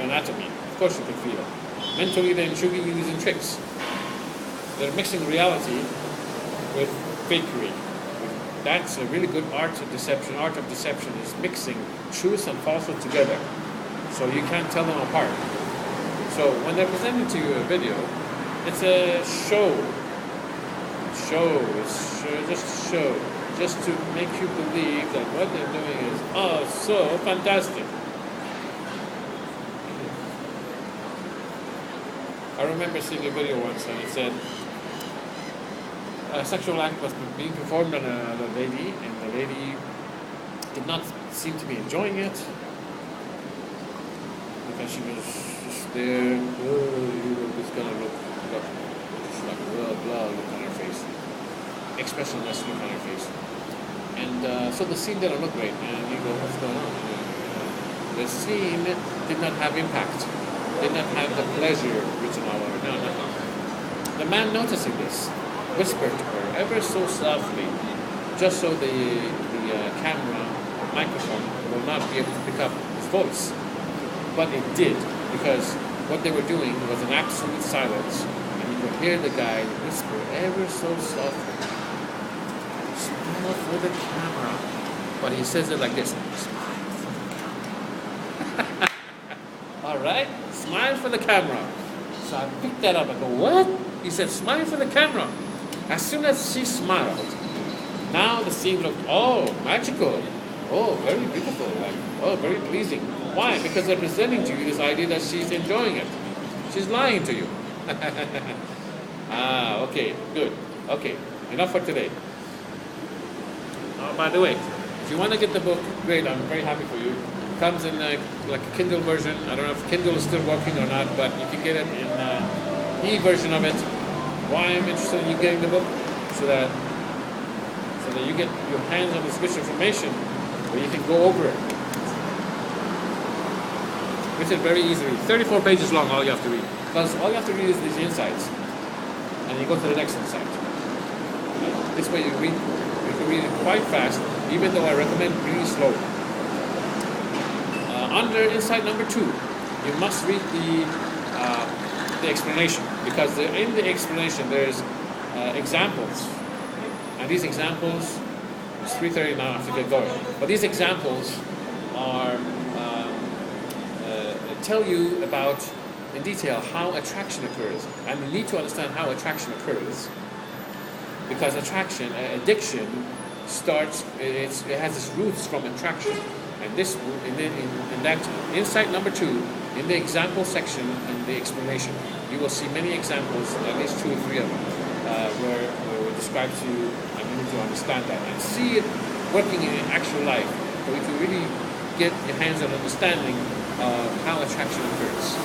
anatomy. Of course you can feel. Mentally, they're intriguing you using tricks. They're mixing reality with fakery. That's a really good art of deception. Art of deception is mixing truth and falsehood together, so you can't tell them apart. So when they're presenting to you a video, it's a show. It's just a show, just to make you believe that what they're doing is so fantastic. I remember seeing a video once, and it said a sexual act was being performed on a lady, and the lady did not seem to be enjoying it because she was just there, this kind of look like blah look on her face, expressionless look on her face, and so the scene didn't look great, and you go, what's going on? The scene did not have impact, did not have the pleasure written all over. No. The man noticing this whispered to her ever so softly, just so the camera microphone will not be able to pick up his voice. But it did, because what they were doing was an absolute silence, and you could hear the guy whisper ever so softly, smile for the camera. But he says it like this, smile for the camera. All right, smile for the camera. So I picked that up. I go, what? He said, smile for the camera. As soon as she smiled, now the scene looked, magical. oh, very beautiful, like, oh, very pleasing. Why? Because they're presenting to you this idea that she's enjoying it. She's lying to you. Ah, okay, good. Okay, enough for today. By the way, if you want to get the book, great, I'm very happy for you. It comes in like a Kindle version. I don't know if Kindle is still working or not, but you can get it in e-version of it. Why I'm interested in you getting the book? So that you get your hands on this rich information where you can go over it. Written very easily. 34 pages long, all you have to read. Because all you have to read is these insights. And you go to the next insight. This way you can read it quite fast, even though I recommend really slow. Under insight number 2, you must read the explanation, because in the explanation there's examples, and these examples, it's 3:30 now, I have to get going, but these examples are tell you about in detail how attraction occurs, and you need to understand how attraction occurs, because addiction starts, it has its roots from attraction. And this, in that insight number 2, in the example section, in the explanation, you will see many examples, at least 2 or 3 of them, where we describe to you, and you need to understand that and see it working in actual life, so you can really get your hands on understanding of how attraction occurs.